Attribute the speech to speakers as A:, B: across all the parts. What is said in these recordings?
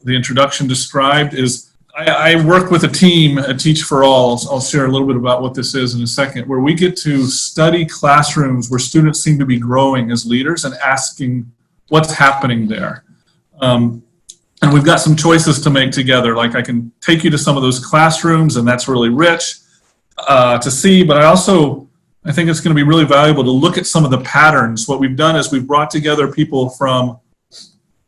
A: the introduction described, is I work with a team at Teach for All. I'll share a little bit about what this is in a second, where we get to study classrooms where students seem to be growing as leaders and asking what's happening there. And we've got some choices to make together. Like I can take you to some of those classrooms, and that's really rich to see, but I think it's going to be really valuable to look at some of the patterns. What we've done is we've brought together people from,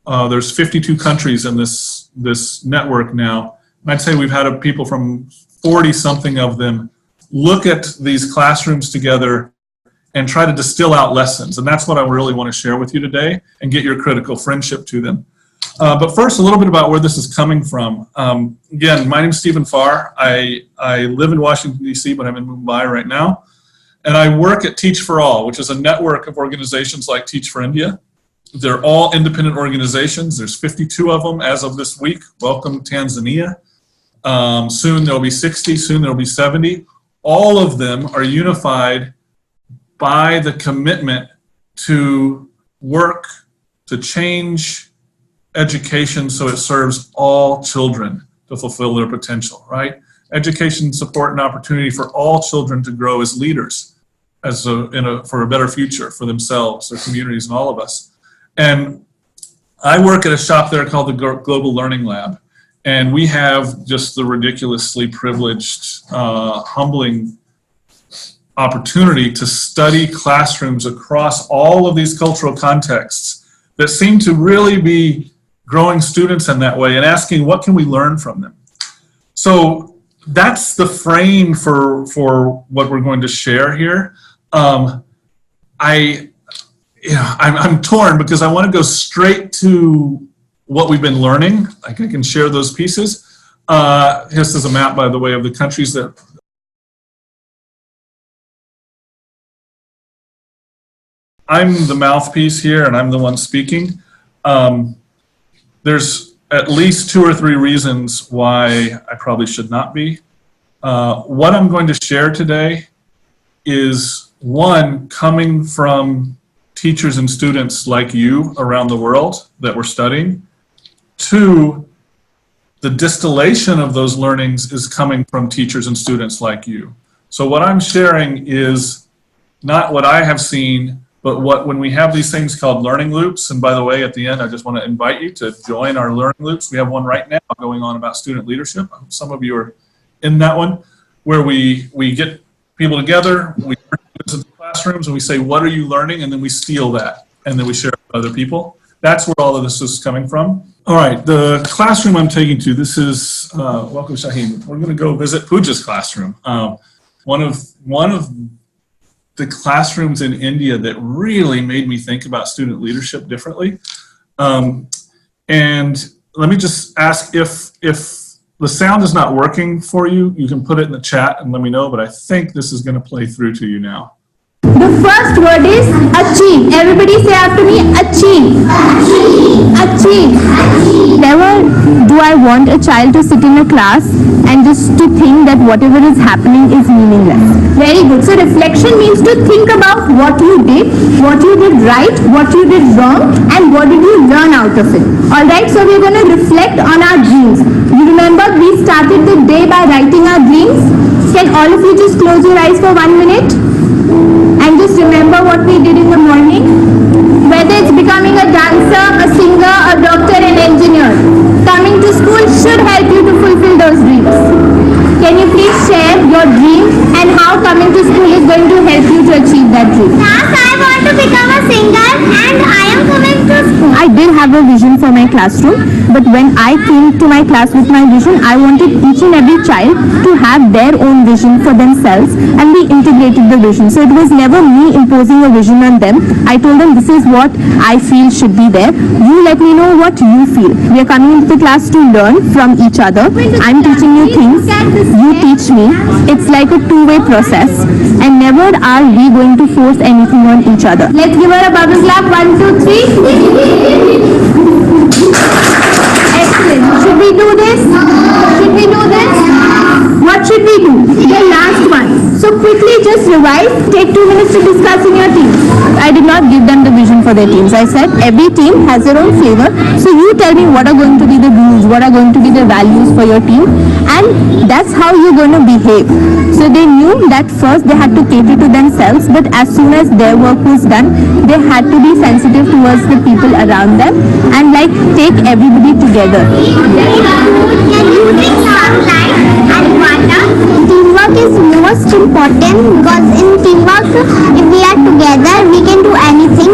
A: there's 52 countries in this network now. And I'd say we've had people from 40 something of them look at these classrooms together and try to distill out lessons. And that's what I really want to share with you today and get your critical friendship to them. But first, a little bit about where this is coming from. Again, my name is Farr. I live in Washington, D.C., but I'm in Mumbai right now. And I work at Teach for All, which is a network of organizations like Teach for India. They're all independent organizations. There's 52 of them as of this week. Welcome, Tanzania. Soon there'll be 60, soon there'll be 70. All of them are unified by the commitment to work to change education so it serves all children to fulfill their potential, right? Education, support, and opportunity for all children to grow as leaders for a better future for themselves, their communities, and all of us. And I work at a shop there called the Global Learning Lab. And we have just the ridiculously privileged, humbling opportunity to study classrooms across all of these cultural contexts that seem to really be growing students in that way and asking, what can we learn from them? So that's the frame for what we're going to share here. I'm torn because I want to go straight to what we've been learning. Like I can share those pieces. This is a map, by the way, of the countries that I'm the mouthpiece here and I'm the one speaking. There's at least 2 or 3 reasons why I probably should not be. What I'm going to share today is, one, coming from teachers and students like you around the world that we're studying. 2, the distillation of those learnings is coming from teachers and students like you. So what I'm sharing is not what I have seen, but when we have these things called learning loops, and by the way, at the end, I just want to invite you to join our learning loops. We have one right now going on about student leadership. Some of you are in that one, where we get people together, we into the classrooms, and we say, what are you learning? And then we steal that, and then we share it with other people. That's where all of this is coming from. All right, the classroom I'm taking to, this is, welcome Shaheen. We're going to go visit Pooja's classroom. One of the classrooms in India that really made me think about student leadership differently. And let me just ask if the sound is not working for you, you can put it in the chat and let me know, but I think this is going to play through to you now.
B: The first word is achieve. Everybody say after me, achieve. Achieve. Never do I want a child to sit in a class and just to think that whatever is happening is meaningless. Very good. So reflection means to think about what you did right, what you did wrong, and what did you learn out of it. Alright, so we're going to reflect on our dreams. You remember we started the day by writing our dreams. Can all of you just close your eyes for 1 minute? And just remember what we did in the morning. Whether it's becoming a dancer, a singer, a doctor, an engineer, coming to school should help you to fulfill those dreams. Can you please share your dream and how coming to school is going to help you to achieve that dream?
C: Yes, I want to become a singer and I am coming to school.
B: I did have a vision for my classroom, but when I came to my class with my vision, I wanted each and every child to have their own vision for themselves, and we integrated the vision. So it was never me imposing a vision on them. I told them this is what I feel should be there. You let me know what you feel. We are coming into the class to learn from each other. I'm teaching you things, you teach me. It's like a two-way process, and never are we going to force anything on each other.
C: Let's give her a bubble clap. 1, 2, 3.
B: Excellent. Should we do this? Should we do this? What should we do? The last one. So quickly just revise, take 2 minutes to discuss in your team. I did not give them the vision for their teams. I said every team has their own flavor. So you tell me what are going to be the rules, what are going to be the values for your team, and that's how you're going to behave. So they knew that first they had to cater to themselves, but as soon as their work was done, they had to be sensitive towards the people around them and like take everybody together.
C: Using sunlight and water. Teamwork is most important because in teamwork, if we are together, we can do anything.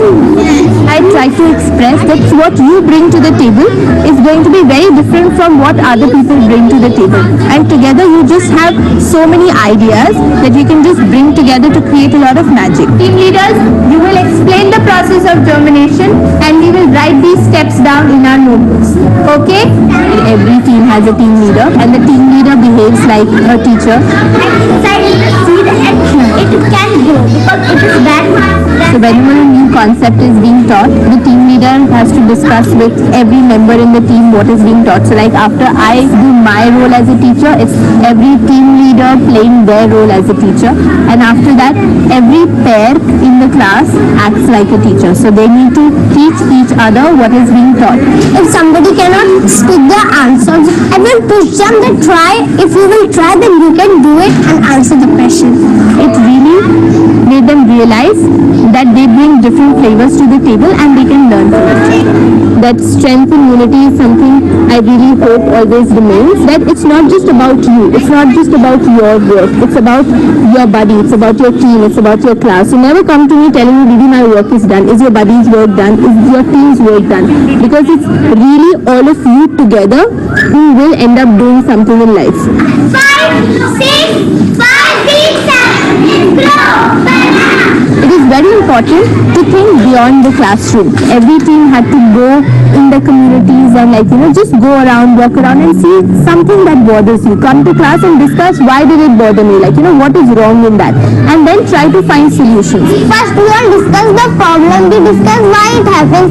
B: I try to express that what you bring to the table is going to be very different from what other people bring to the table. And together you just have so many ideas that you can just bring together to create a lot of magic. Team leaders, you will explain the process of germination and we will write these steps down in our notebooks. Okay? Every team has a team leader and the team leader behaves like a teacher.
C: Inside the seed, it can grow because it is bad.
B: So whenever a new concept is being taught, the team leader has to discuss with every member in the team what is being taught. So like after I do my role as a teacher, it's every team leader playing their role as a teacher. And after that, every pair in the class acts like a teacher. So they need to teach each other what is being taught.
C: If somebody cannot speak their answers, I will push them to try. If you will try, then you can do it and answer the question.
B: It really made them realize that they bring different flavors to the table and they can learn from it. That strength and unity is something I really hope always remains. That it's not just about you, it's not just about your work, it's about your buddy, it's about your team, it's about your class. You never come to me telling me, Didi, my work is done. Is your buddy's work done? Is your team's work done? Because it's really all of you together who will end up doing something in life.
C: 5, 6, 5, 6, 7, grow, banana.
B: It is very important to think beyond the classroom. Every team had to go in the communities and just go around, walk around and see something that bothers you. Come to class and discuss why did it bother me, what is wrong in that, and then try to find solutions.
C: First, we all discuss the problem, we discuss why it happens,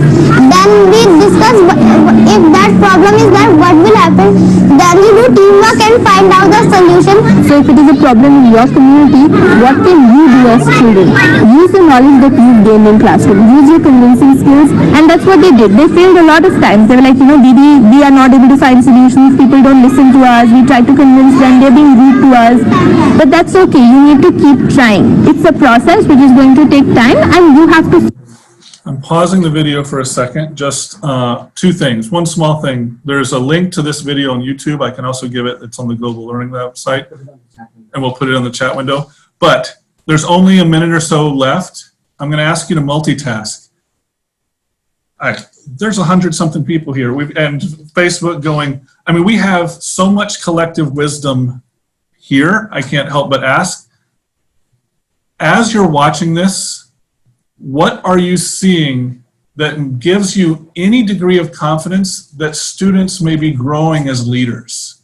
C: then we discuss if that problem is there, what will happen, then we do teamwork and find out the solution.
B: So if it is a problem in your community, what can you do as children? Use the knowledge that you've gained in classroom. Use your convincing skills, and that's what they did. They failed a lot of times. They were like, Didi, we are not able to find solutions. People don't listen to us. We try to convince them. They're being rude to us. But that's okay. You need to keep trying. It's a process which is going to take time, and you have to.
A: I'm pausing the video for a second. Just two things. One small thing. There's a link to this video on YouTube. I can also give it. It's on the Global Learning website, and we'll put it on the chat window. But there's only a minute or so left. I'm going to ask you to multitask. There's 100-something people here. And Facebook going. I mean, we have so much collective wisdom here. I can't help but ask. As you're watching this, what are you seeing that gives you any degree of confidence that students may be growing as leaders?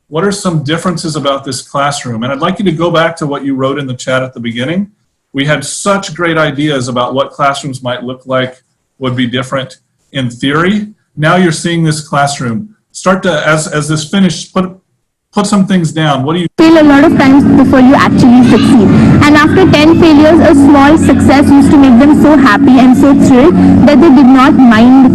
A: What are some differences about this classroom? And I'd like you to go back to what you wrote in the chat at the beginning. We had such great ideas about what classrooms might look like, would be different in theory. Now you're seeing this classroom. Start to, as this finished, put some things down. What do you
B: Fail a lot of times before you actually succeed. And after 10 failures, a small success used to make them so happy and so thrilled that they did not mind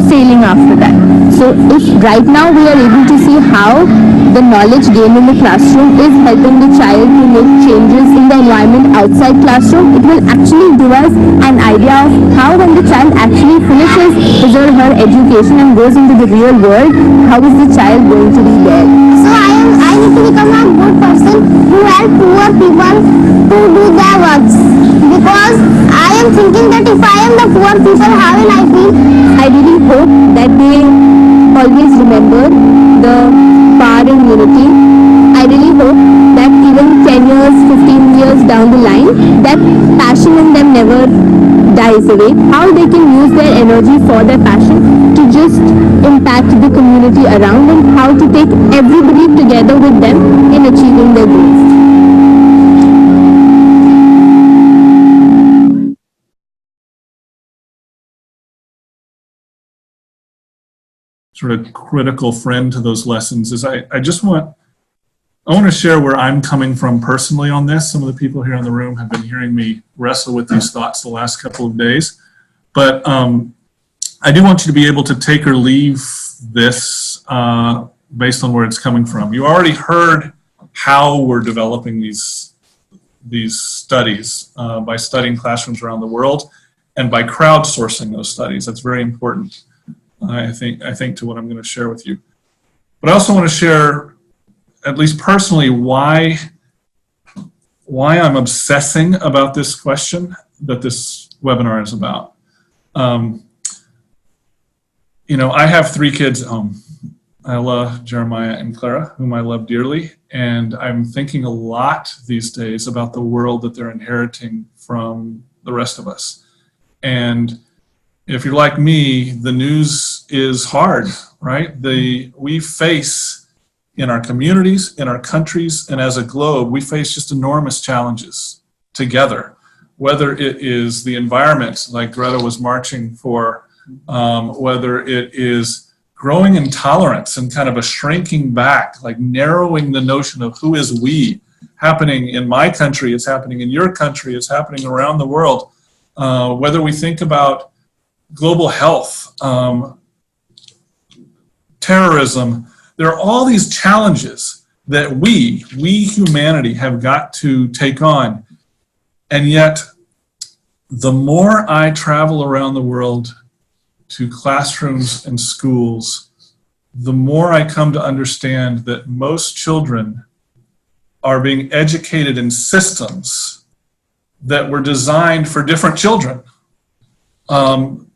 B: failing after that. So if right now we are able to see how the knowledge gained in the classroom is helping the child to make changes in the environment outside classroom, it will actually give us an idea of how when the child actually finishes his or her education and goes into the real world, how is the child going to be there.
C: So I need to become a good person who help poor people to do their works, because I am thinking that if I am the poor people, how will I feel?
B: I really hope that they always remember the Farr and unity. I really hope that even 10 years, 15 years down the line, that passion in them never dies away. How they can use their energy for their passion to just impact the community around, and how to take everybody together with them in achieving their goals.
A: sort of critical friend to those lessons is I just want I want to share where I'm coming from personally on this. Some of the people here in the room have been hearing me wrestle with these thoughts the last couple of days. But I do want you to be able to take or leave this based on where it's coming from. You already heard how we're developing these studies by studying classrooms around the world and by crowdsourcing those studies. That's very important, I think, to what I'm going to share with you. But I also want to share, at least personally, why I'm obsessing about this question that this webinar is about. I have 3 kids at home. Ella, Jeremiah, and Clara, whom I love dearly, and I'm thinking a lot these days about the world that they're inheriting from the rest of us. And if you're like me, the news is hard, right? We face, in our communities, in our countries, and as a globe, we face just enormous challenges together, whether it is the environment, like Greta was marching for, whether it is growing intolerance and kind of a shrinking back, like narrowing the notion of who is we, happening in my country, it's happening in your country, it's happening around the world. Whether we think about global health, terrorism, there are all these challenges that we humanity have got to take on. And yet, the more I travel around the world to classrooms and schools, the more I come to understand that most children are being educated in systems that were designed for different children.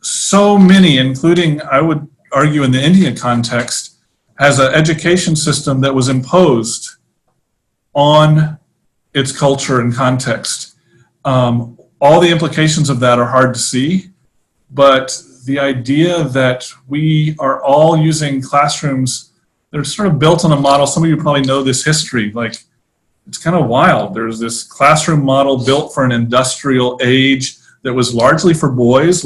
A: So many, including, I would argue in the Indian context, has an education system that was imposed on its culture and context. All the implications of that are hard to see, but the idea that we are all using classrooms that are sort of built on a model, some of you probably know this history, like it's kind of wild. There's this classroom model built for an industrial age that was largely for boys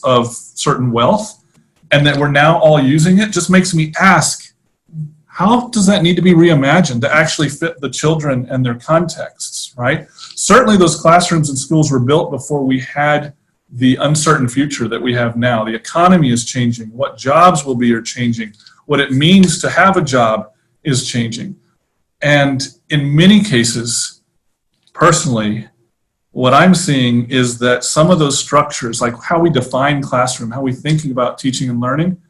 A: of certain wealth, and that we're now all using it. Just makes me ask, how does that need to be reimagined to actually fit the children and their contexts, right? Certainly those classrooms and schools were built before we had the uncertain future that we have now. The economy is changing. What jobs will be are changing. What it means to have a job is changing. And in many cases, personally, what I'm seeing is that some of those structures, like how we define classroom, how we think about teaching and learning,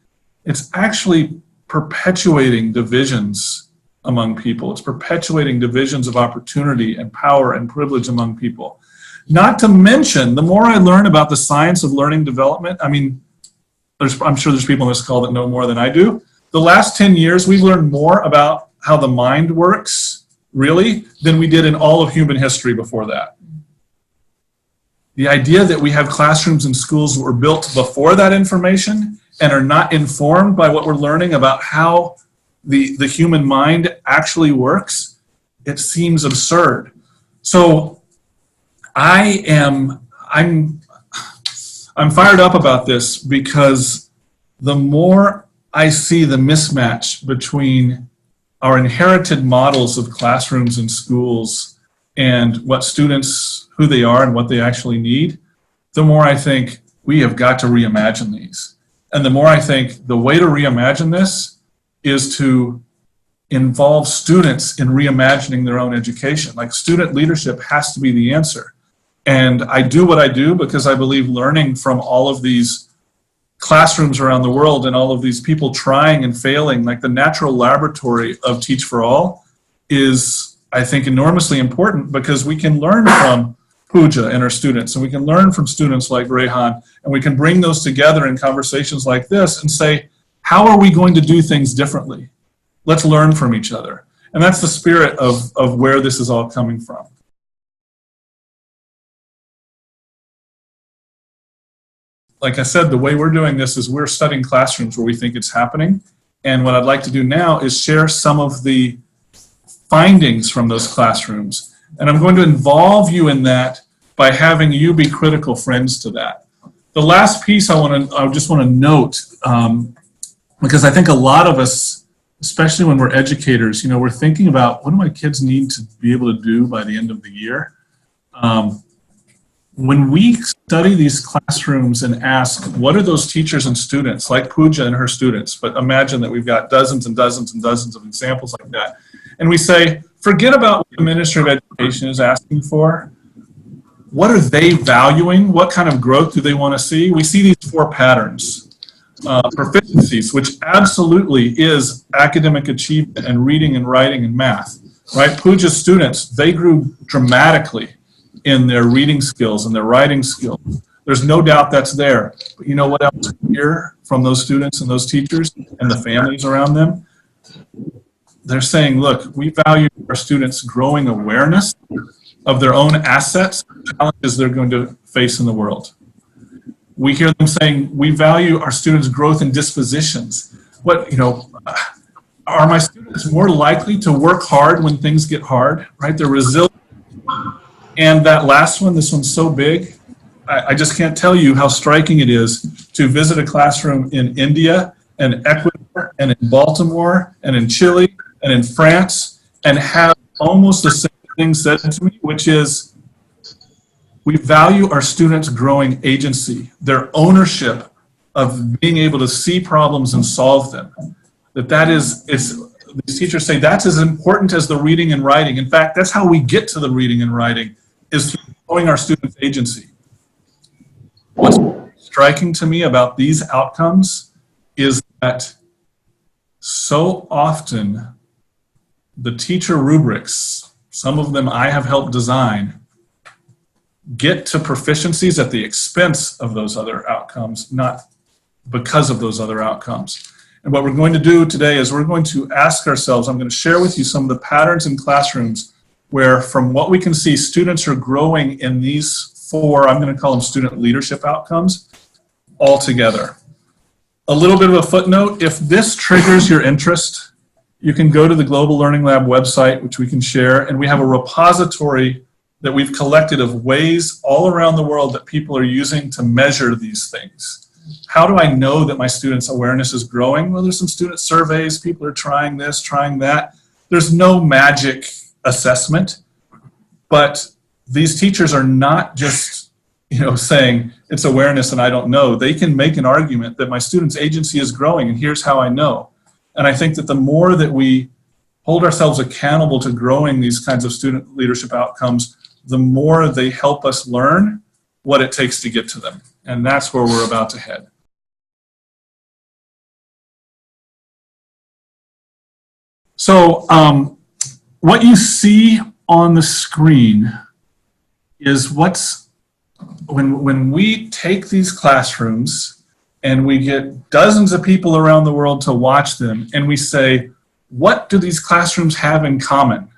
A: it's actually perpetuating divisions among people. It's perpetuating divisions of opportunity and power and privilege among people. Not to mention, the more I learn about the science of learning development, I mean, I'm sure there's people on this call that know more than I do. The last 10 years, we've learned more about how the mind works, really, than we did in all of human history before that. The idea that we have classrooms and schools that were built before that information and are not informed by what we're learning about how the human mind actually works, it seems absurd. So I'm fired up about this because the more I see the mismatch between our inherited models of classrooms and schools and what students, who they are and what they actually need, the more I think we have got to reimagine these. And the more I think the way to reimagine this is to involve students in reimagining their own education. Like, student leadership has to be the answer. And I do what I do because I believe learning from all of these classrooms around the world and all of these people trying and failing, like the natural laboratory of Teach for All, is, I think, enormously important, because we can learn from Pooja and her students, and we can learn from students like Rehan, and we can bring those together in conversations like this and say, how are we going to do things differently? Let's learn from each other. And that's the spirit of where this is all coming from. Like I said, the way we're doing this is we're studying classrooms where we think it's happening. And what I'd like to do now is share some of the findings from those classrooms. And I'm going to involve you in that by having you be critical friends to that. The last piece I just want to note, because I think a lot of us, especially when we're educators, we're thinking about what do my kids need to be able to do by the end of the year. When we study these classrooms and ask, what are those teachers and students, like Pooja and her students, but imagine that we've got dozens and dozens and dozens of examples like that. And we say, forget about what the Ministry of Education is asking for. What are they valuing? What kind of growth do they want to see? We see these 4 patterns. Proficiencies, which absolutely is academic achievement and reading and writing and math, right? Pooja's students, they grew dramatically in their reading skills and their writing skills. There's no doubt that's there. But you know what else we hear from those students and those teachers and the families around them? They're saying, look, we value our students' growing awareness of their own assets, challenges they're going to face in the world. We hear them saying, we value our students' growth in dispositions. Are my students more likely to work hard when things get hard, right? They're resilient. And that last one, this one's so big, I just can't tell you how striking it is to visit a classroom in India and Ecuador and in Baltimore and in Chile and in France and have almost the same thing said to me, which is we value our students' growing agency, their ownership of being able to see problems and solve them. These teachers say that's as important as the reading and writing. In fact, that's how we get to the reading and writing, is through growing our students' agency. What's striking to me about these outcomes is that so often the teacher rubrics, some of them I have helped design, get to proficiencies at the expense of those other outcomes, not because of those other outcomes. And what we're going to do today is we're going to ask ourselves, I'm going to share with you some of the patterns in classrooms where, from what we can see, students are growing in these 4, I'm going to call them student leadership outcomes, all together. A little bit of a footnote, if this triggers your interest, you can go to the Global Learning Lab website, which we can share, and we have a repository that we've collected of ways all around the world that people are using to measure these things. How do I know that my students' awareness is growing? Well, there's some student surveys, people are trying this, trying that. There's no magic assessment, but these teachers are not just, saying it's awareness and I don't know. They can make an argument that my students' agency is growing and here's how I know. And I think that the more that we hold ourselves accountable to growing these kinds of student leadership outcomes, the more they help us learn what it takes to get to them. And that's where we're about to head. So what you see on the screen is when we take these classrooms and we get dozens of people around the world to watch them and we say, what do these classrooms have in common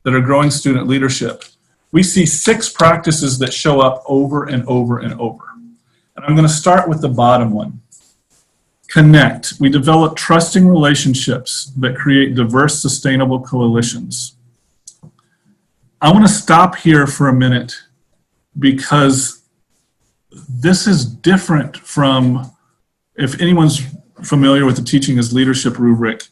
A: that are growing student leadership? We see 6 practices that show up over and over and over. And I'm going to start with the bottom one. Connect. We develop trusting relationships that create diverse, sustainable coalitions. I want to stop here for a minute because this is different from, if anyone's familiar with the Teaching as Leadership rubric,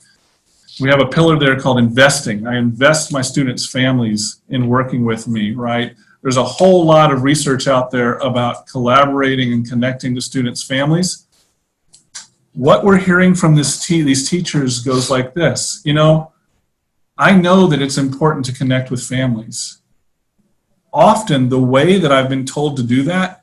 A: we have a pillar there called investing. I invest my students' families in working with me, right? There's a whole lot of research out there about collaborating and connecting to students' families. What we're hearing from these teachers goes like this. I know that it's important to connect with families. Often the way that I've been told to do that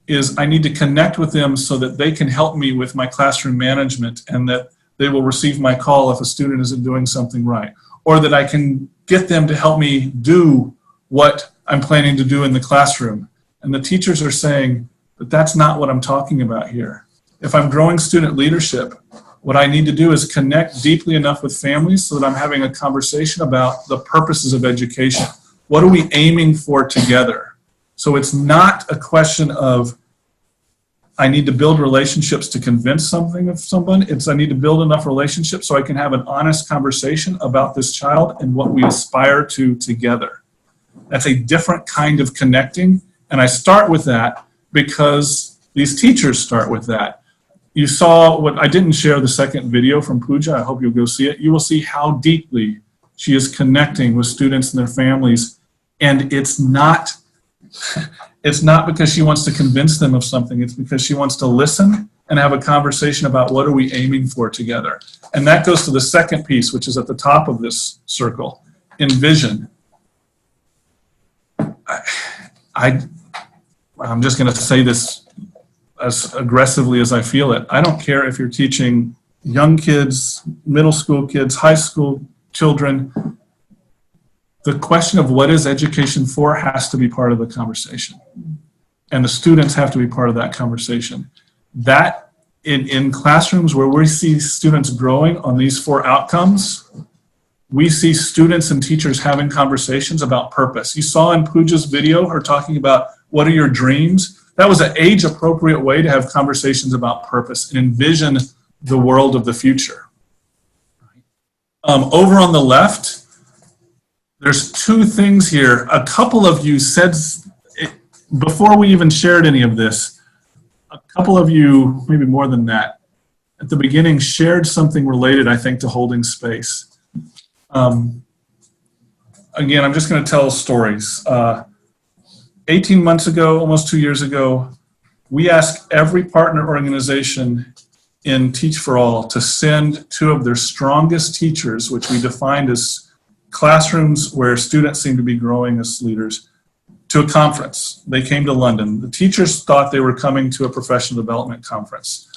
A: is I need to connect with them so that they can help me with my classroom management and that they will receive my call if a student isn't doing something right, or that I can get them to help me do what I'm planning to do in the classroom. And the teachers are saying that that's not what I'm talking about here. If I'm growing student leadership, what I need to do is connect deeply enough with families so that I'm having a conversation about the purposes of education. What are we aiming for together? So it's not a question of I need to build relationships to convince something of someone. It's I need to build enough relationships so I can have an honest conversation about this child and what we aspire to together. That's a different kind of connecting. And I start with that because these teachers start with that. you saw what I didn't share the second video from Pooja. I hope you'll go see it. You will see how deeply she is connecting with students and their families. And it's not because she wants to convince them of something. It's because she wants to listen and have a conversation about what are we aiming for together. And that goes to the second piece, which is at the top of this circle, envision. I'm just going to say this as aggressively as I feel it. I don't care if you're teaching young kids, middle school kids, high school children. The question of what is education for has to be part of the conversation. And the students have to be part of that conversation. That in classrooms where we see students growing on these 4 outcomes, we see students and teachers having conversations about purpose. You saw in Pooja's video her talking about what are your dreams. That was an age-appropriate way to have conversations about purpose and envision the world of the future. Over on the left, there's 2 things here. A couple of you said, before we even shared any of this, a couple of you, maybe more than that, at the beginning shared something related, I think, to holding space. Again, I'm just going to tell stories. 18 months ago, almost 2 years ago, we asked every partner organization in Teach for All to send 2 of their strongest teachers, which we defined as classrooms where students seem to be growing as leaders, to a conference. They came to London. The teachers thought they were coming to a professional development conference,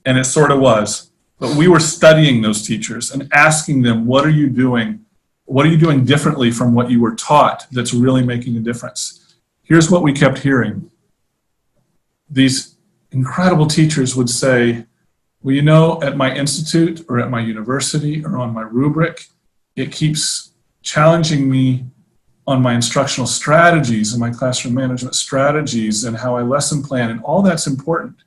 A: and it sort of was. But we were studying those teachers and asking them, what are you doing? What are you doing differently from what you were taught that's really making a difference? Here's what we kept hearing. These incredible teachers would say, well, you know, at my institute or at my university or on my rubric, it keeps challenging me on my instructional strategies and my classroom management strategies and how I lesson plan, and all that's important.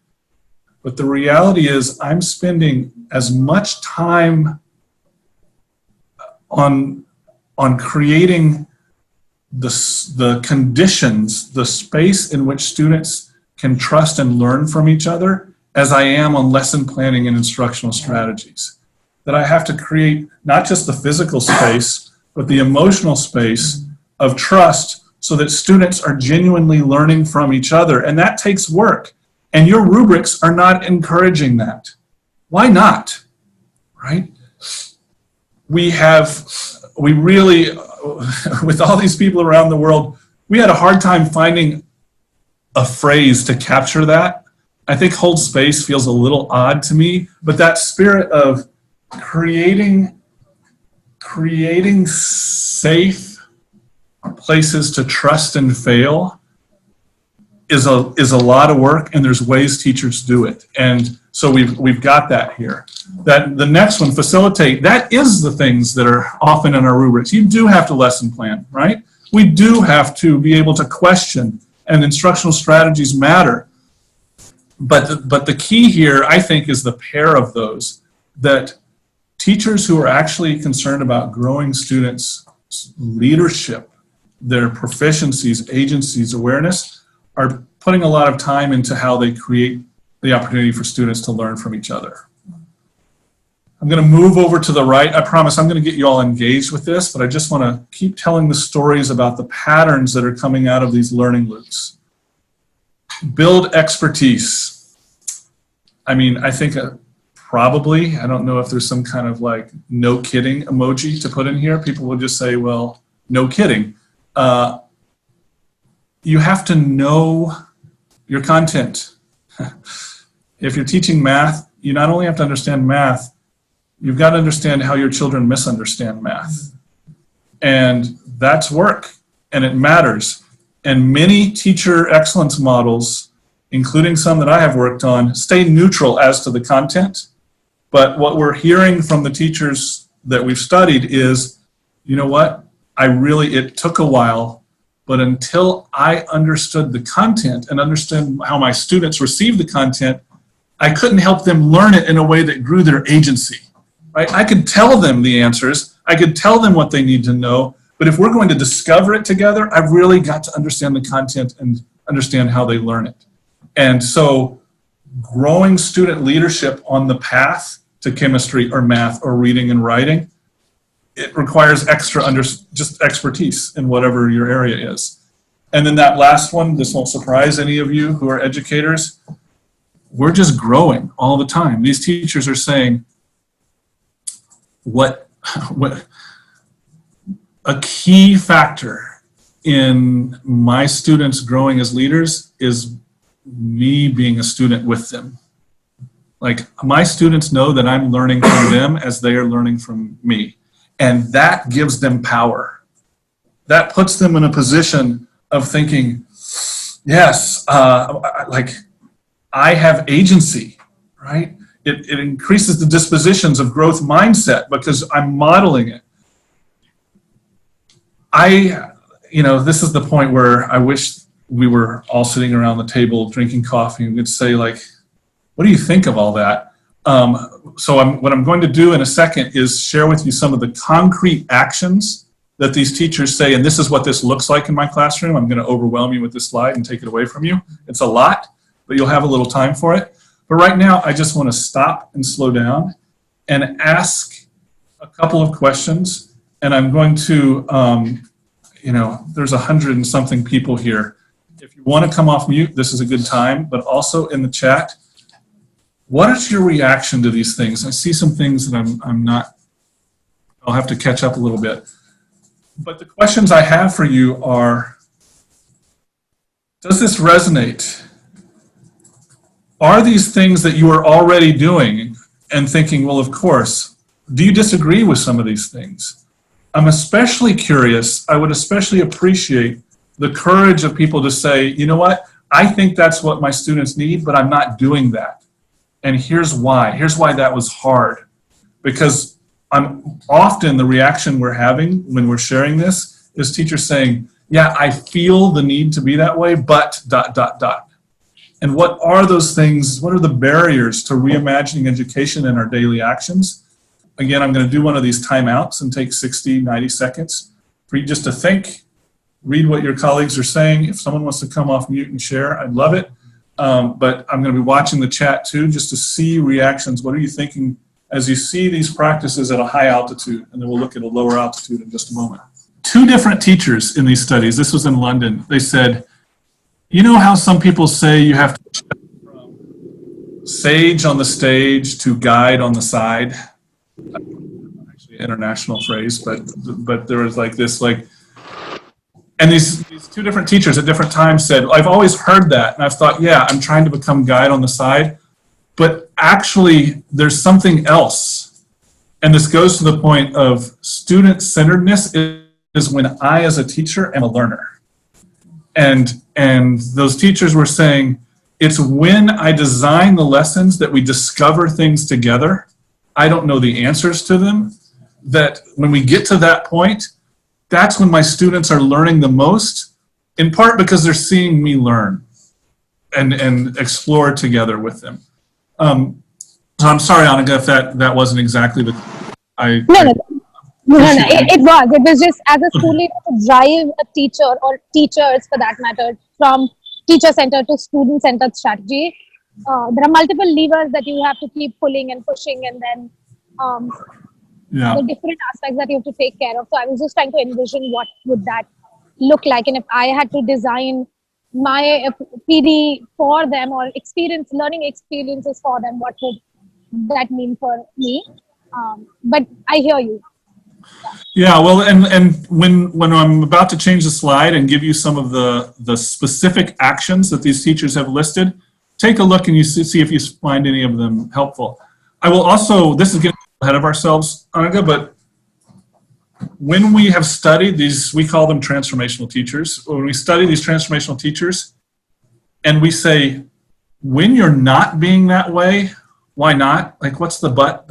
A: But the reality is I'm spending as much time on creating the conditions, the space in which students can trust and learn from each other as I am on lesson planning and instructional strategies. That I have to create not just the physical space, but the emotional space of trust so that students are genuinely learning from each other. And that takes work. And your rubrics are not encouraging that. Why not? Right? We really, with all these people around the world, we had a hard time finding a phrase to capture that. I think hold space feels a little odd to me, but that spirit of creating safe places to trust and fail is a lot of work, and there's ways teachers do it. And so we've got that here. That the next one, facilitate, that is the things that are often in our rubrics. You do have to lesson plan, right? We do have to be able to question, and instructional strategies matter. But the key here, I think, is the pair of those, that teachers who are actually concerned about growing students' leadership, their proficiencies, agencies, awareness, are putting a lot of time into how they create the opportunity for students to learn from each other. I'm going to move over to the right. I promise I'm going to get you all engaged with this, but I just want to keep telling the stories about the patterns that are coming out of these learning loops. Build expertise. I mean, I think probably, I don't know if there's some kind of like no kidding emoji to put in here. People will just say, well, no kidding. You have to know your content. If you're teaching math, you not only have to understand math, you've got to understand how your children misunderstand math. And that's work, and it matters. And many teacher excellence models, including some that I have worked on, stay neutral as to the content. But what we're hearing from the teachers that we've studied is, you know what, it took a while, but until I understood the content and understood how my students received the content, I couldn't help them learn it in a way that grew their agency. Right? I could tell them the answers, I could tell them what they need to know, but if we're going to discover it together, I've really got to understand the content and understand how they learn it. And so growing student leadership on the path to chemistry or math or reading and writing, it requires just expertise in whatever your area is. And then that last one, this won't surprise any of you who are educators, we're just growing all the time. These teachers are saying, what a key factor in my students growing as leaders is me being a student with them. Like, my students know that I'm learning from them as they are learning from me. And that gives them power. That puts them in a position of thinking, yes, like, I have agency, right? It increases the dispositions of growth mindset because I'm modeling it. This is the point where I wish we were all sitting around the table drinking coffee and we'd say, like, what do you think of all that? What I'm going to do in a second is share with you some of the concrete actions that these teachers say, and this is what this looks like in my classroom. I'm going to overwhelm you with this slide and take it away from you. It's a lot, but you'll have a little time for it. But right now, I just want to stop and slow down and ask a couple of questions. And I'm going to, there's 100 and something people here. If you want to come off mute, this is a good time, but also in the chat, what is your reaction to these things? I see some things that I'll have to catch up a little bit. But the questions I have for you are, does this resonate? Are these things that you are already doing and thinking, well, of course, do you disagree with some of these things? I'm especially curious, I would especially appreciate the courage of people to say, you know what, I think that's what my students need, but I'm not doing that. And here's why. Here's why that was hard. Because often the reaction we're having when we're sharing this is teachers saying, yeah, I feel the need to be that way, but ... And what are those things? What are the barriers to reimagining education in our daily actions? Again, I'm going to do one of these timeouts and take 60, 90 seconds for you just to think, read what your colleagues are saying. If someone wants to come off mute and share, I'd love it. But I'm going to be watching the chat too, just to see reactions. What are you thinking as you see these practices at a high altitude? And then we'll look at a lower altitude in just a moment. 2 different teachers in these studies, this was in London, they said, you know how some people say you have to shift from sage on the stage to guide on the side? Actually, an international phrase, but there was like this, and these 2 different teachers at different times said, I've always heard that, and I've thought, yeah, I'm trying to become guide on the side, but actually there's something else. And this goes to the point of student-centeredness is when I, as a teacher, am a learner. And those teachers were saying, it's when I design the lessons that we discover things together. I don't know the answers to them. That when we get to that point, that's when my students are learning the most, in part because they're seeing me learn and explore together with them. So I'm sorry, Annika, if that wasn't exactly the...
D: No, it was. It was just as a school leader to drive a teacher or teachers for that matter from teacher-centered to student-centered strategy. There are multiple levers that you have to keep pulling and pushing, and then the different aspects that you have to take care of. So I was just trying to envision what would that look like, and if I had to design my PD for them or learning experiences for them, what would that mean for me? But I hear you.
A: Yeah, well, and when I'm about to change the slide and give you some of the specific actions that these teachers have listed, take a look and you see if you find any of them helpful. I will also, this is getting ahead of ourselves, Annika, but when we have studied these, we call them transformational teachers. When we study these transformational teachers and we say, when you're not being that way, why not? Like, what's the but, ...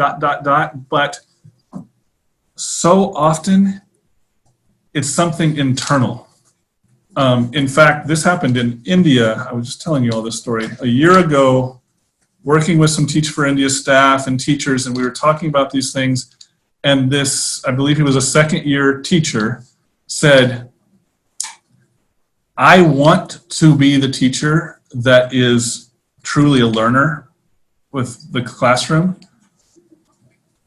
A: But so often it's something internal. In fact, this happened in India. I was just telling you all this story. A year ago, working with some Teach for India staff and teachers, and we were talking about these things, and this, I believe he was a second-year teacher, said, I want to be the teacher that is truly a learner with the classroom.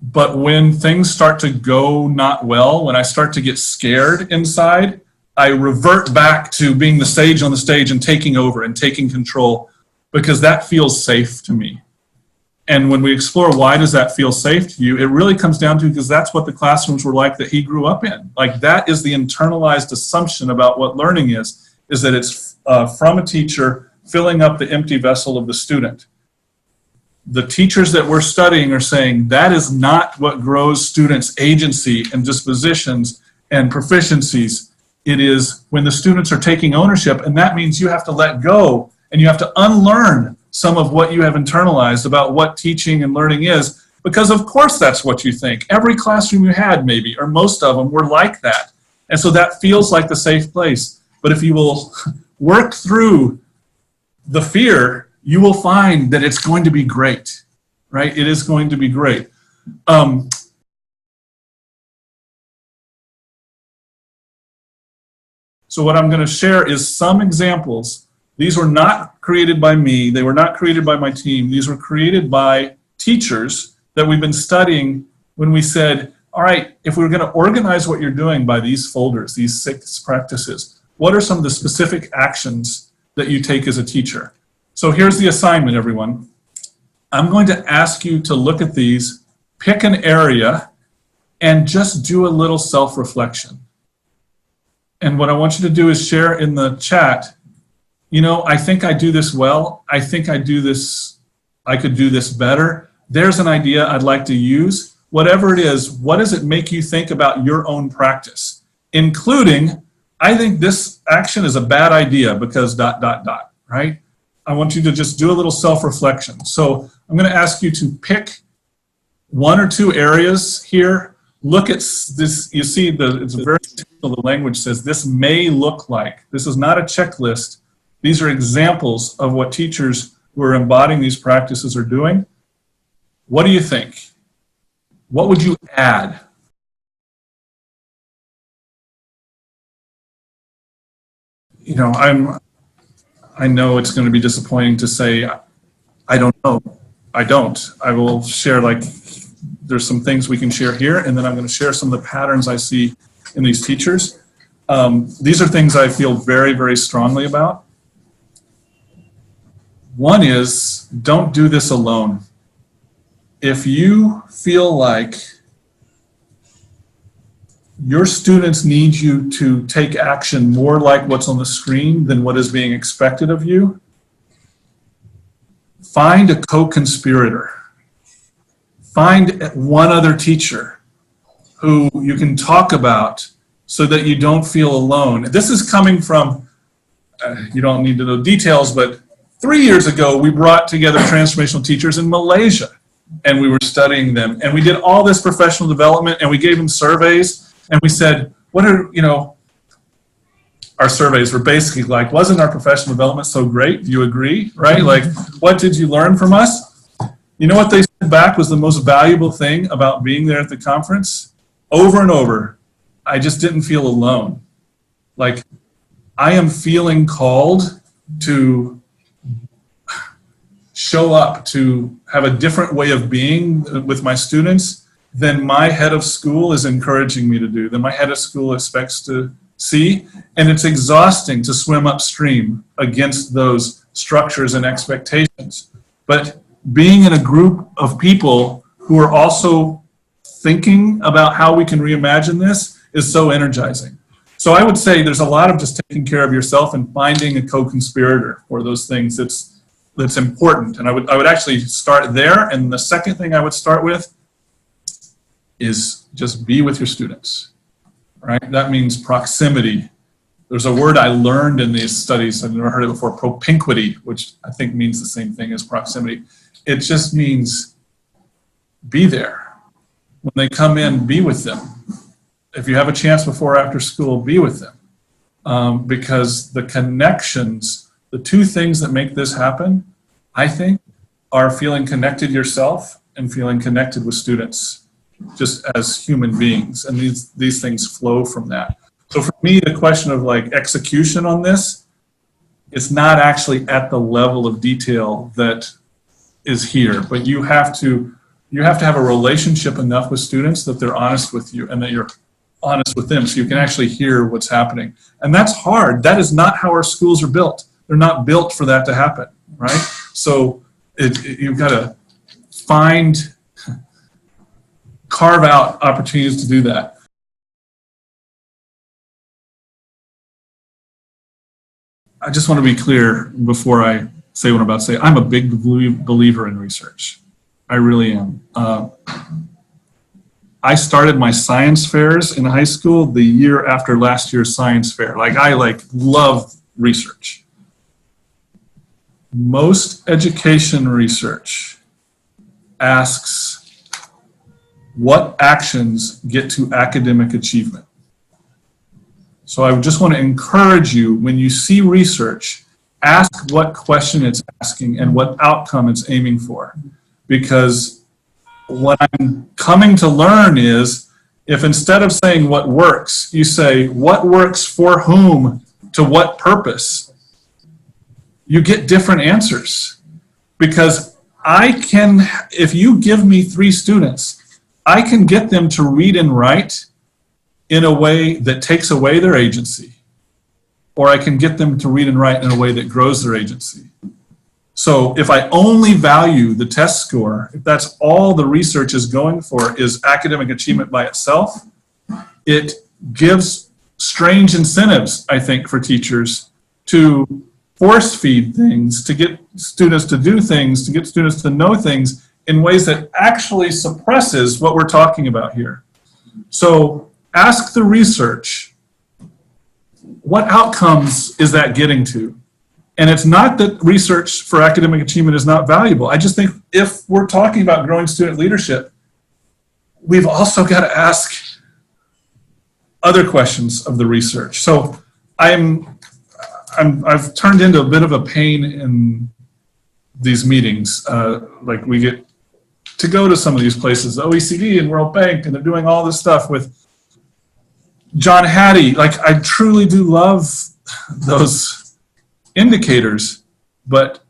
A: But when things start to go not well, when I start to get scared inside, I revert back to being the sage on the stage and taking over and taking control, because that feels safe to me. And when we explore why does that feel safe to you, it really comes down to, because that's what the classrooms were like that he grew up in. Like, that is the internalized assumption about what learning is that it's from a teacher filling up the empty vessel of the student. The teachers that we're studying are saying that is not what grows students' agency and dispositions and proficiencies. It is when the students are taking ownership, and that means you have to let go and you have to unlearn some of what you have internalized about what teaching and learning is, because of course that's what you think. Every classroom you had, maybe, or most of them, were like that. And so that feels like the safe place. But if you will work through the fear, you will find that it's going to be great, right? It is going to be great. So what I'm going to share is some examples. These were not created by me. They were not created by my team. These were created by teachers that we've been studying when we said, all right, if we were going to organize what you're doing by these folders, these 6 practices, what are some of the specific actions that you take as a teacher? So here's the assignment, everyone. I'm going to ask you to look at these, pick an area, and just do a little self-reflection. And what I want you to do is share in the chat, you know, I think I do this well. I think I do this, I could do this better. There's an idea I'd like to use. Whatever it is, what does it make you think about your own practice? Including, I think this action is a bad idea because ... right? I want you to just do a little self-reflection. So I'm going to ask you to pick 1 or 2 areas here. Look at this. You see, it's very simple. The language says this may look like. This is not a checklist. These are examples of what teachers who are embodying these practices are doing. What do you think? What would you add? You know, I know it's going to be disappointing to say, I don't know. I don't. I will share, like, there's some things we can share here, and then I'm going to share some of the patterns I see in these teachers. These are things I feel very, very strongly about. One is, don't do this alone. If you feel like your students need you to take action more like what's on the screen than what is being expected of you, find a co-conspirator. Find one other teacher who you can talk about so that you don't feel alone. This is coming from, you don't need to know details, but 3 years ago, we brought together transformational teachers in Malaysia, and we were studying them. And we did all this professional development, and we gave them surveys, and we said, what are, you know, our surveys were basically like, wasn't our professional development so great? Do you agree, right? Like, what did you learn from us? You know what they said back was the most valuable thing about being there at the conference? Over and over, I just didn't feel alone. Like, I am feeling called to show up, to have a different way of being with my students than my head of school is encouraging me to do, than my head of school expects to see. And it's exhausting to swim upstream against those structures and expectations. But being in a group of people who are also thinking about how we can reimagine this is so energizing. So I would say there's a lot of just taking care of yourself and finding a co-conspirator for those things that's important. And I would actually start there. And the second thing I would start with is just be with your students, right? That means proximity. There's a word I learned in these studies, I've never heard it before, propinquity, which I think means the same thing as proximity. It just means be there. When they come in, be with them. If you have a chance before or after school, be with them. Because the connections, the 2 things that make this happen, I think, are feeling connected yourself and feeling connected with students, just as human beings. And these things flow from that. So for me, the question of like execution on this, it's not actually at the level of detail that is here, but you have to have a relationship enough with students that they're honest with you and that you're honest with them so you can actually hear what's happening. And that's hard. That is not how our schools are built. They're not built for that to happen, right? So you've got to carve out opportunities to do that. I just want to be clear before I say what I'm about to say. I'm a big believer in research. I really am. I started my science fairs in high school the year after last year's science fair. I love research. Most education research asks what actions get to academic achievement. So I just want to encourage you, when you see research, ask what question it's asking and what outcome it's aiming for. Because what I'm coming to learn is, if instead of saying what works, you say what works for whom, to what purpose, you get different answers. Because if you give me 3 students, I can get them to read and write in a way that takes away their agency, or I can get them to read and write in a way that grows their agency. So if I only value the test score, if that's all the research is going for is academic achievement by itself, it gives strange incentives, I think, for teachers to force feed things, to get students to do things, to get students to know things in ways that actually suppresses what we're talking about here. So ask the research, what outcomes is that getting to? And it's not that research for academic achievement is not valuable. I just think if we're talking about growing student leadership, we've also got to ask other questions of the research. So I've turned into a bit of a pain in these meetings. We get to go to some of these places, OECD and World Bank, and they're doing all this stuff with John Hattie. I truly do love those indicators, but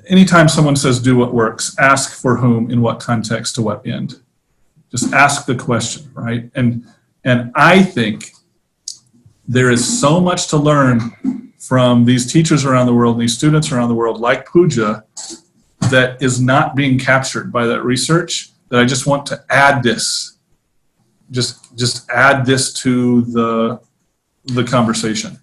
A: anytime someone says do what works, ask for whom, in what context, to what end. Just ask the question, right? And I think there is so much to learn from these teachers around the world and these students around the world, like Pooja, that is not being captured by that research, that I just want to add this. Just add this to the conversation.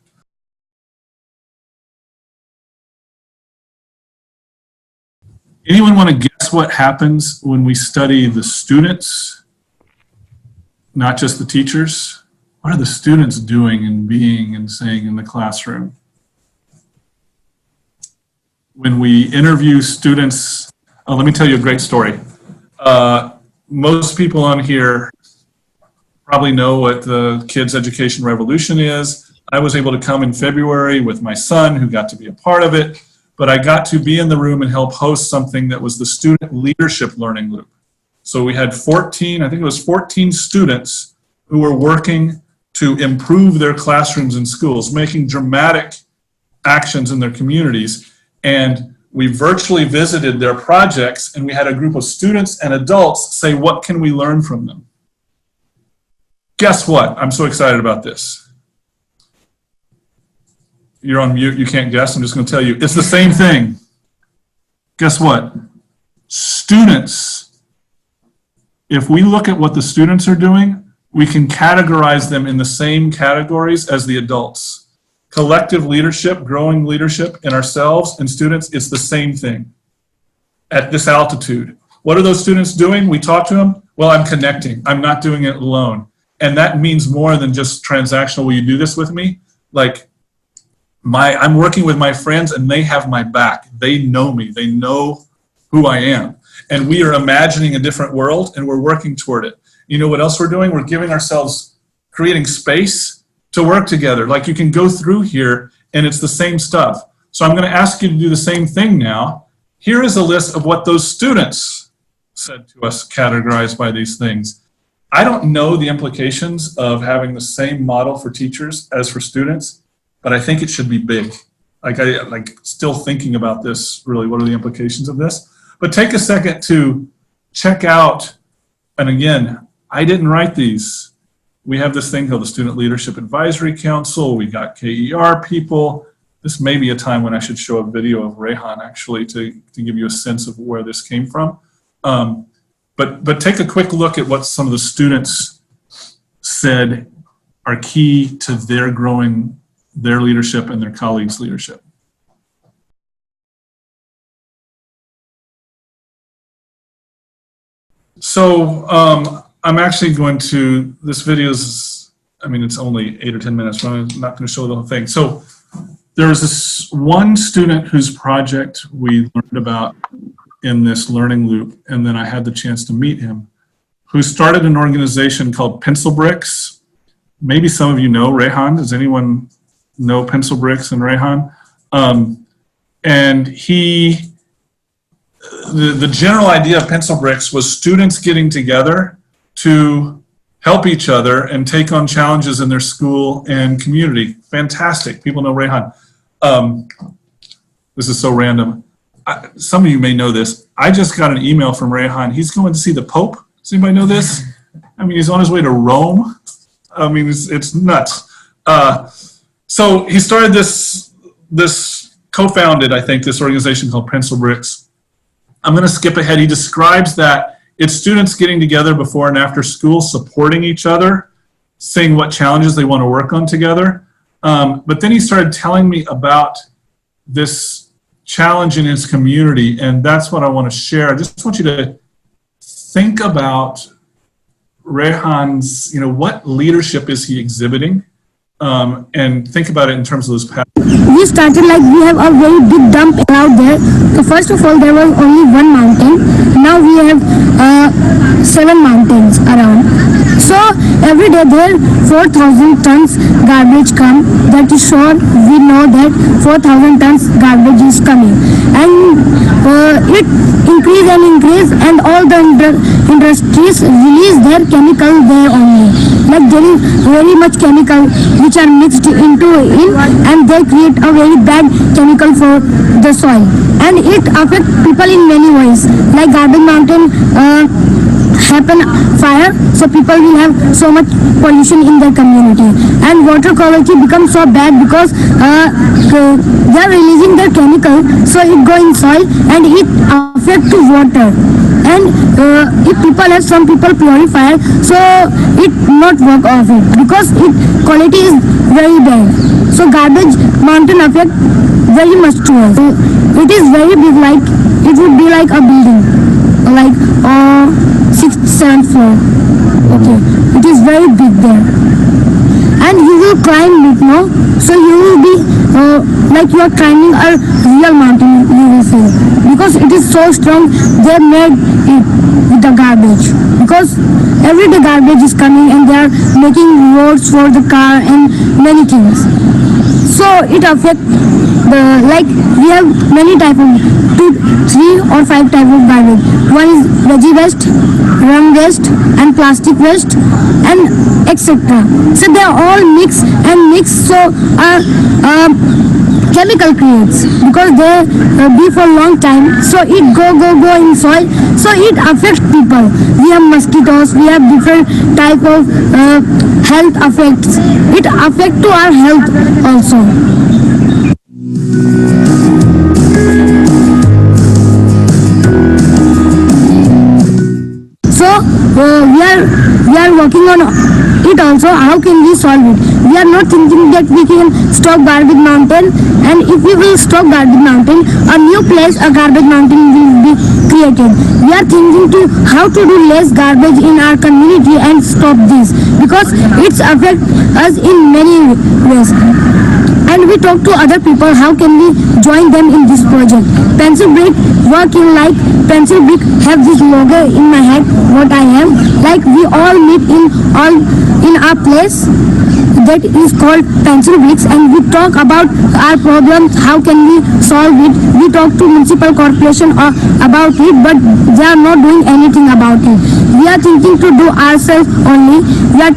A: Anyone want to guess what happens when we study the students, not just the teachers? What are the students doing and being and saying in the classroom? When we interview students, let me tell you a great story. Most people on here probably know what the Kids Education Revolution is. I was able to come in February with my son, who got to be a part of it. But I got to be in the room and help host something that was the Student Leadership Learning Loop. So we had 14 students who were working to improve their classrooms and schools, making dramatic actions in their communities. And we virtually visited their projects, and we had a group of students and adults say, what can we learn from them? Guess what? I'm so excited about this. You're on mute, you can't guess. I'm just going to tell you, it's the same thing. Guess what? Students. If we look at what the students are doing, we can categorize them in the same categories as the adults. Collective leadership, growing leadership in ourselves and students, it's the same thing at this altitude. What are those students doing? We talk to them. Well, I'm connecting. I'm not doing it alone. And that means more than just transactional, will you do this with me? I'm working with my friends and they have my back. They know me. They know who I am. And we are imagining a different world and we're working toward it. You know what else we're doing? We're giving ourselves, creating space to work together. You can go through here and it's the same stuff. So I'm going to ask you to do the same thing now. Here is a list of what those students said to us, categorized by these things. I don't know the implications of having the same model for teachers as for students, but I think it should be big. still thinking about this, really, what are the implications of this? But take a second to check out, and again, I didn't write these. We have this thing called the Student Leadership Advisory Council. We got KER people. This may be a time when I should show a video of Rehan, actually, to give you a sense of where this came from. But take a quick look at what some of the students said are key to their growing their leadership and their colleagues' leadership. So I'm actually going to, this video is, I mean, it's only 8 or 10 minutes, so I'm not going to show the whole thing. So there was this one student whose project we learned about in this learning loop, and then I had the chance to meet him, who started an organization called Pencil Bricks. Maybe some of you know Rehan. Does anyone know Pencil Bricks and Rehan? And the general idea of Pencil Bricks was students getting together to help each other and take on challenges in their school and community. Fantastic. People know Rehan. This is so random. Some of you may know this. I just got an email from Rehan. He's going to see the Pope. Does anybody know this? I mean, he's on his way to Rome. I mean, it's nuts. So he started this co-founded, I think, this organization called Pencil Bricks. I'm going to skip ahead. He describes that it's students getting together before and after school, supporting each other, seeing what challenges they want to work on together. But then he started telling me about this challenge in his community, and that's what I want to share. I just want you to think about Rehan's, what leadership is he exhibiting, and think about it in terms of those paths.
B: We started like we have a very big dump out there. So first of all, there was only one mountain. Now we have 7 mountains around. So every day there 4,000 tons garbage come. That is sure, we know that 4,000 tons garbage is coming, and it increase, and all the industries release their chemical there only. Like there is very much chemical which are mixed into it, and they create a very bad chemical for the soil, and it affects people in many ways. Like garbage mountain happen fire, so people will have so much pollution in their community, and water quality becomes so bad because they are releasing their chemical, so it go in soil and it affect to water. And if people have, some people purify, so it not work of it because it quality is very bad. So garbage mountain affect very much to us. So it is very big, like it would be like a building, like 6th, 7th floor. Okay, it is very big there, and you will climb it, no? So you will be like you are climbing a real mountain, you will feel, because it is so strong. They made it with the garbage, because every day garbage is coming, and they are making roads for the car and many things. So it affects the, like we have many type of 2, 3 or 5 type of garbage. One is veggie waste, rum waste, and plastic waste, and etc. So they are all mixed, so chemical creates, because they be for long time, so it go in soil, so it affects people. We have mosquitoes, we have different type of health effects. It affect to our health also. So we are working on it also. How can we solve it? We are not thinking that we can stop garbage mountain, and if we will stop garbage mountain, a new place, a garbage mountain will be created. We are thinking to how to do less garbage in our community and stop this, because it's affect us in many ways. And we talk to other people, how can we join them in this project. Pencil Brick working, like Pencil Brick have this logo in my head, what I have, like we all meet in our place. that is called pencil bricks, and we talk about our problems, how can we solve it. We talk to municipal corporation about it, but they are not doing anything about it. We are thinking to do ourselves only. There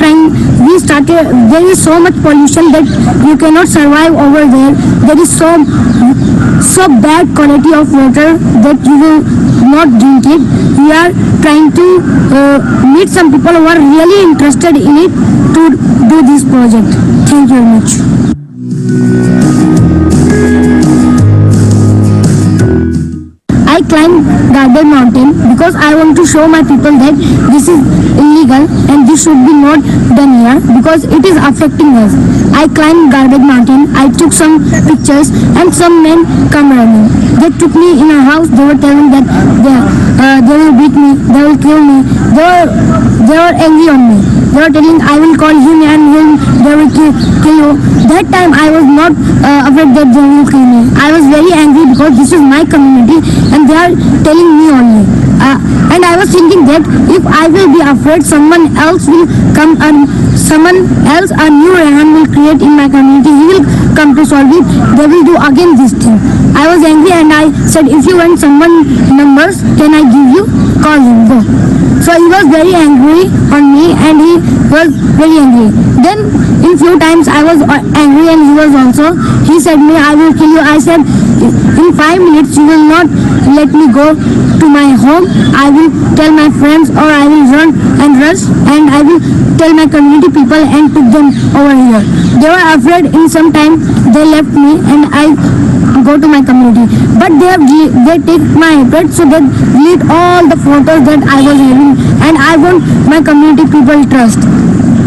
B: is so much pollution that you cannot survive over there. There is so bad quality of water that you will not drink it. We are trying to meet some people who are really interested in it to do this project. Thank you very much. I climbed Garden Mountain because I want to show my people that this is illegal and this should be not done here because it is affecting us. I climbed Garden Mountain, I took some pictures, and some men come around me. They took me in a house. They were telling that they will beat me, they will kill me. They were angry on me. They were telling I will call him and they will kill you. That time I was not afraid that they will kill me. I was very angry because this is my community and they are telling me only. And I was thinking that if I will be afraid, someone else will come and a new Rehan will create in my community. He will come to solve it. They will do again this thing. I was angry and I said, if you want someone numbers, can I give you? Call him, go. So he was very angry on me and he was very angry. Then in few times I was angry and he was also. He said me, I will kill you. I said, in 5 minutes you will not let me go to my home. I will tell my friends or I will run and rush and I will tell my community people and put them over here. They were afraid. In some time they left me and I go to my community. But they take my iPad, so they delete all the photos that I was having, and I want my community people trust.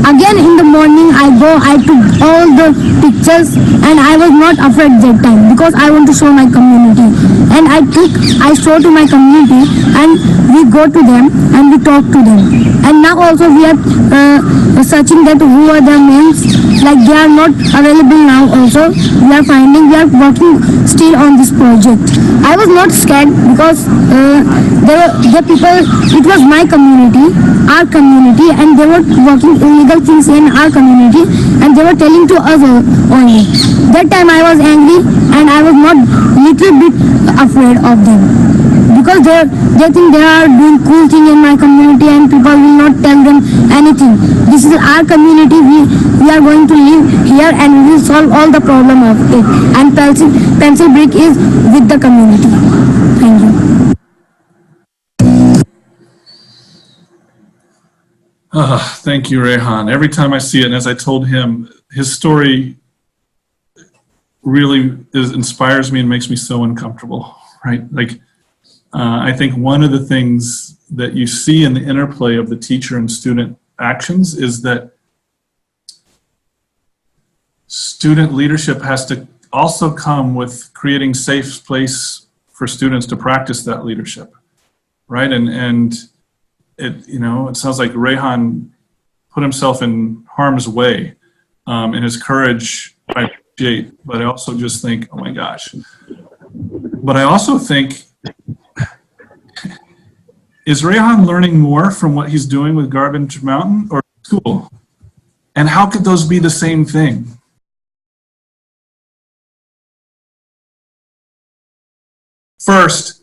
B: Again in the morning I took all the pictures and I was not afraid that time because I want to show my community. And I show to my community and we go to them and we talk to them. And now also we are searching that who are the names, like they are not available now also. We are working still on this project. I was not scared because the people, it was my community, our community, and they were working illegal things in our community and they were telling to us only. That time I was angry and I was not little bit afraid of them because they think they are doing cool thing in my community and people will not tell them anything. This is our community. We are going to live here and we will solve all the problem of it. And pencil brick is with the community. Thank you.
A: Thank you, Rehan. Every time I see it, and as I told him, his story really inspires me and makes me so uncomfortable, right? Like, I think one of the things that you see in the interplay of the teacher and student actions is that student leadership has to also come with creating safe place for students to practice that leadership, right? And it sounds like Rehan put himself in harm's way, and his courage I appreciate, but I also just think, oh my gosh. But I also think, is Rehan learning more from what he's doing with Garbage Mountain or school? And how could those be the same thing? First,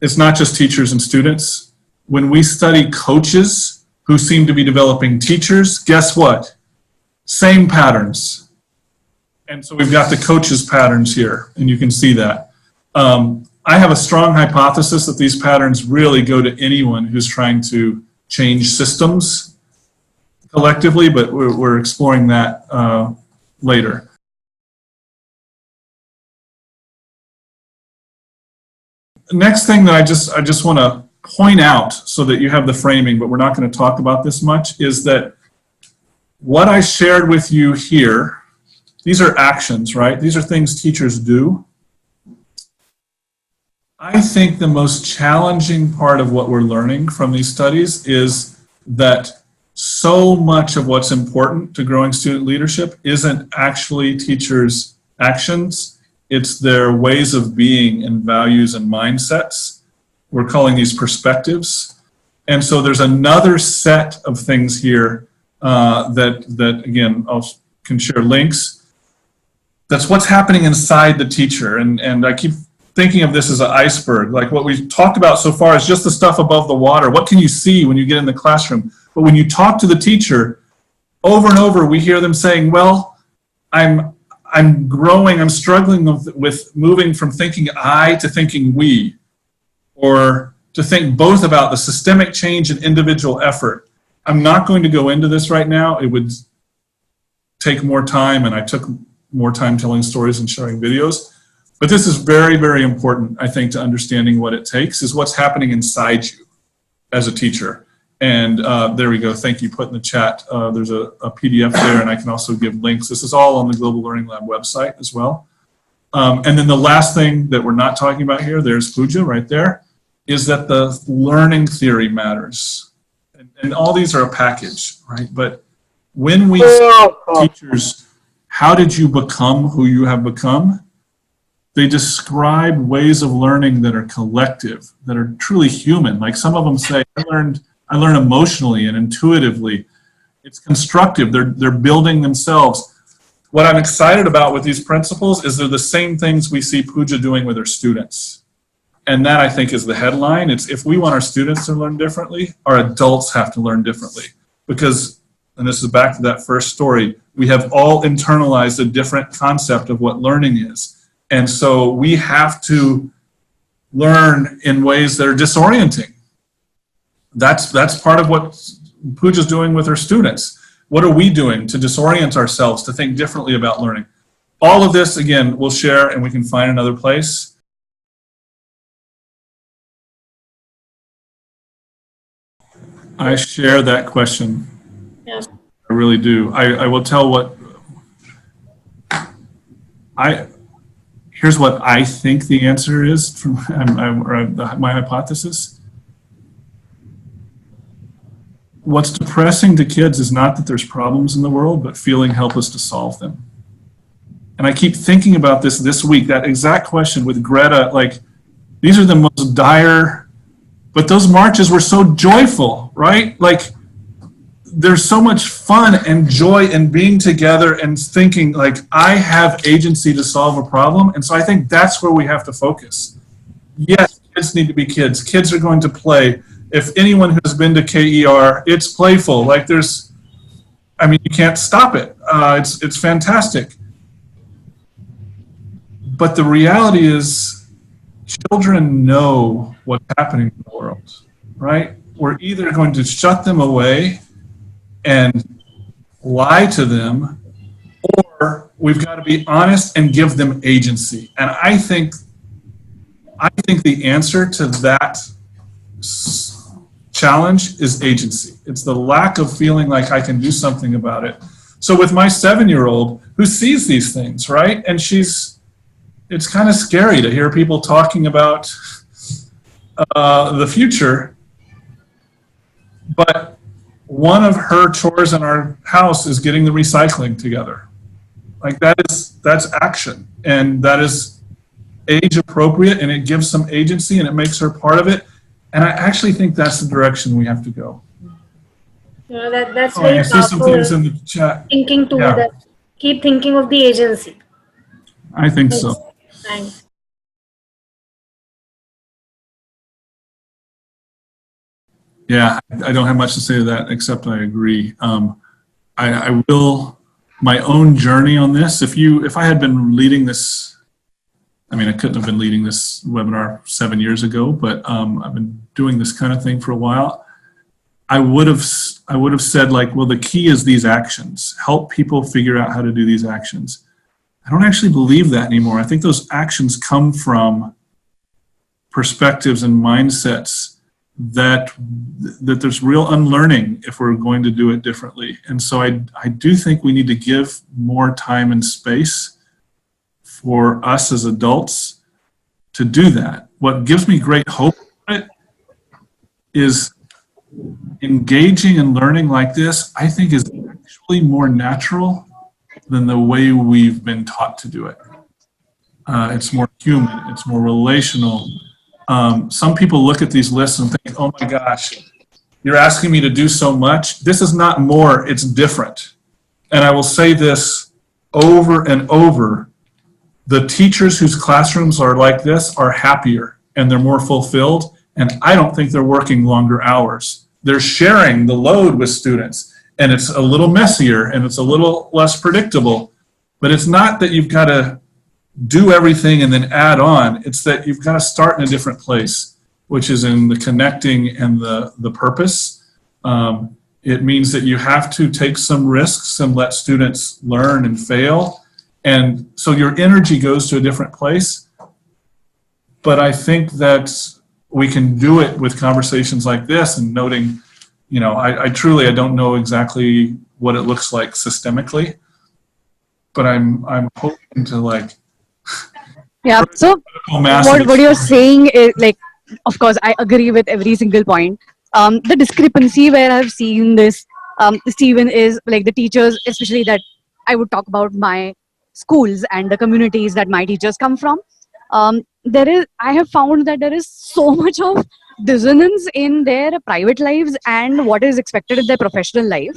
A: it's not just teachers and students. When we study coaches who seem to be developing teachers, guess what? Same patterns. And so we've got the coaches' patterns here, and you can see that. I have a strong hypothesis that these patterns really go to anyone who's trying to change systems collectively, but we're exploring that later. The next thing that I just want to point out so that you have the framing, but we're not going to talk about this much, is that what I shared with you here, these are actions, right? These are things teachers do. I think the most challenging part of what we're learning from these studies is that so much of what's important to growing student leadership isn't actually teachers' actions, it's their ways of being and values and mindsets. We're calling these perspectives. And so there's another set of things here that again, can share links. That's what's happening inside the teacher. And I keep thinking of this as an iceberg. Like what we've talked about so far is just the stuff above the water. What can you see when you get in the classroom? But when you talk to the teacher, over and over, we hear them saying, well, I'm growing, I'm struggling with moving from thinking I to thinking we, or to think both about the systemic change and individual effort. I'm not going to go into this right now. It would take more time, and I took more time telling stories and showing videos. But this is very, very important, I think, to understanding what it takes, is what's happening inside you as a teacher. And there we go. Thank you. Put in the chat. There's a PDF there, and I can also give links. This is all on the Global Learning Lab website as well. And then the last thing that we're not talking about here, there's Pooja right there, is that the learning theory matters. And all these are a package, right? But when we say teachers, how did you become who you have become? They describe ways of learning that are collective, that are truly human. Like some of them say, I learn emotionally and intuitively. It's constructive. They're building themselves. What I'm excited about with these principles is they're the same things we see Pooja doing with her students. And that, I think, is the headline. It's if we want our students to learn differently, our adults have to learn differently. Because, and this is back to that first story, we have all internalized a different concept of what learning is. And so we have to learn in ways that are disorienting. That's part of what Pooja's doing with her students. What are we doing to disorient ourselves, to think differently about learning? All of this, again, we'll share, and we can find another place. I share that question.
E: Yes.
A: I really do. I will tell here's what I think the answer is from my hypothesis. What's depressing to kids is not that there's problems in the world, but feeling helpless to solve them. And I keep thinking about this week, that exact question with Greta, like, these are the most dire, but those marches were so joyful, right? Like, there's so much fun and joy in being together and thinking, like, I have agency to solve a problem. And so I think that's where we have to focus. Yes, kids need to be kids. Kids are going to play. If anyone who has been to KER, it's playful. Like you can't stop it. It's fantastic. But the reality is, children know what's happening in the world, right? We're either going to shut them away and lie to them, or we've got to be honest and give them agency. And I think the answer to that challenge is agency. It's the lack of feeling like I can do something about it. So with my 7-year-old who sees these things, right? And it's kind of scary to hear people talking about the future, but one of her chores in our house is getting the recycling together. Like that's action, and that is age appropriate, and it gives some agency, and it makes her part of it. And I actually think that's the direction we have to go.
E: That's very
A: I see some things in the chat.
E: Thinking too.
A: Yeah.
E: That keep thinking of the agency.
A: I think so.
E: Thanks.
A: Yeah, I don't have much to say to that except I agree. I will, my own journey on this, if I had been leading this, I couldn't have been leading this webinar 7 years ago, but I've been doing this kind of thing for a while. I would have said, like, well, the key is these actions. Help people figure out how to do these actions. I don't actually believe that anymore. I think those actions come from perspectives and mindsets that there's real unlearning if we're going to do it differently. And so I do think we need to give more time and space for us as adults to do that. What gives me great hope about it is engaging and learning like this, I think, is actually more natural than the way we've been taught to do it. It's more human, it's more relational. Some people look at these lists and think, oh my gosh, you're asking me to do so much. This is not more, it's different. And I will say this over and over. The teachers whose classrooms are like this are happier and they're more fulfilled. And I don't think they're working longer hours. They're sharing the load with students, and it's a little messier and it's a little less predictable. But it's not that you've got to do everything and then add on. It's that you've got to start in a different place, which is in the connecting and the purpose. It means that you have to take some risks and let students learn and fail. And so your energy goes to a different place. But I think that we can do it with conversations like this and noting, you know, I truly don't know exactly what it looks like systemically, but I'm hoping to like.
F: Yeah. So what you're saying is like, of course, I agree with every single point. The discrepancy where I've seen this, Stephen, is like the teachers, especially that I would talk about my schools and the communities that my teachers come from. I have found that there is so much of dissonance in their private lives and what is expected in their professional life.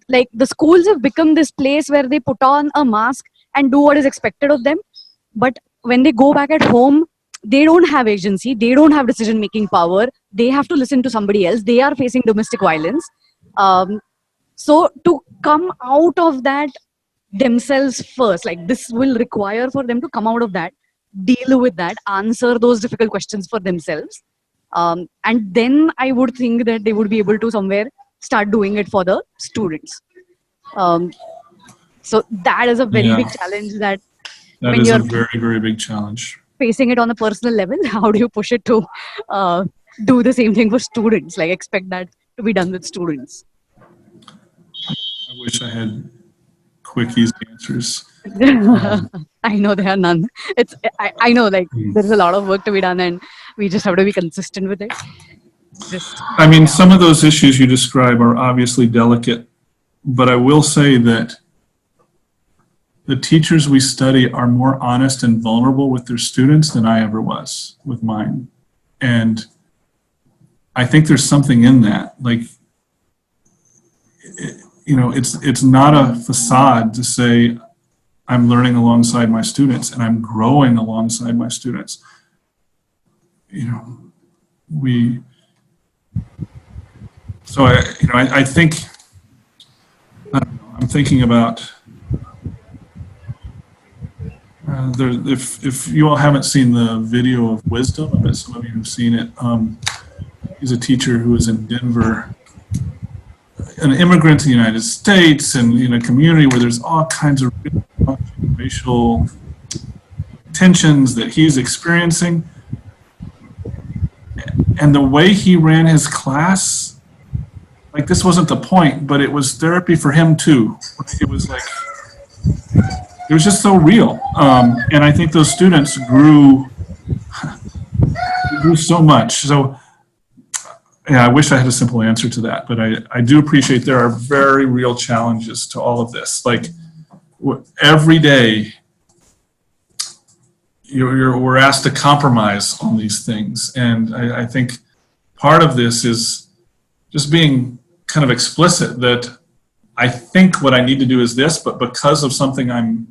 F: Like the schools have become this place where they put on a mask and do what is expected of them. But when they go back at home, they don't have agency, they don't have decision-making power, they have to listen to somebody else, they are facing domestic violence. So to come out of that themselves first, like this will require for them to come out of that, deal with that, answer those difficult questions for themselves. And then I would think that they would be able to somewhere start doing it for the students. So that is a very big challenge that
A: when is
F: you're
A: a very, very big challenge.
F: Facing it on a personal level, how do you push it to do the same thing for students, like expect that to be done with students?
A: I wish I had quick, easy answers.
F: I know there are none. I know like there's a lot of work to be done and we just have to be consistent with it.
A: I mean, some of those issues you describe are obviously delicate, but I will say that the teachers we study are more honest and vulnerable with their students than I ever was with mine. And I think there's something in that. Like, you know, it's not a facade to say I'm learning alongside my students and I'm growing alongside my students. You know, I think, I'm thinking about, if you all haven't seen the video of Wisdom, I bet some of you have seen it. He's a teacher who was in Denver, an immigrant to the United States, and in a community where there's all kinds of racial tensions that he's experiencing. And the way he ran his class, like this wasn't the point, but it was therapy for him too. It was like, it was just so real. And I think those students grew so much. So yeah, I wish I had a simple answer to that, but I do appreciate there are very real challenges to all of this. Like every day, we're asked to compromise on these things. And I think part of this is just being kind of explicit that I think what I need to do is this, but because of something I'm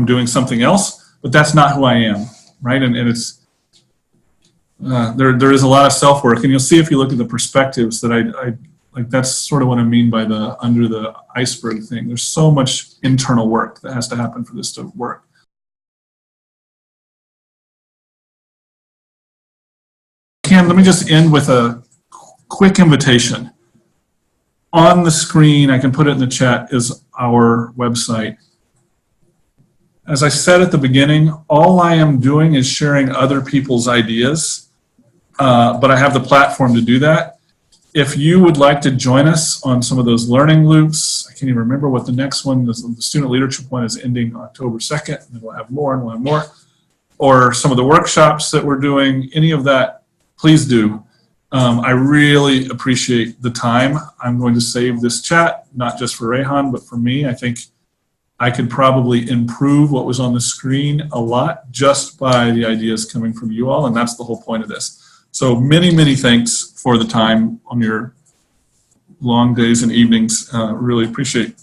A: doing something else, but that's not who I am, right? And it's, there is a lot of self-work, and you'll see if you look at the perspectives that I like, that's sort of what I mean by the under the iceberg thing. There's so much internal work that has to happen for this to work. Cam, let me just end with a quick invitation. On the screen, I can put it in the chat, is our website. As I said at the beginning, all I am doing is sharing other people's ideas, but I have the platform to do that. If you would like to join us on some of those learning loops, I can't even remember what the next one, the student leadership one is ending October 2nd, and then we'll have more and we'll have more. Or some of the workshops that we're doing, any of that, please do. I really appreciate the time. I'm going to save this chat, not just for Rehan, but for me. I think I could probably improve what was on the screen a lot just by the ideas coming from you all, and that's the whole point of this. So many, many thanks for the time on your long days and evenings. Really appreciate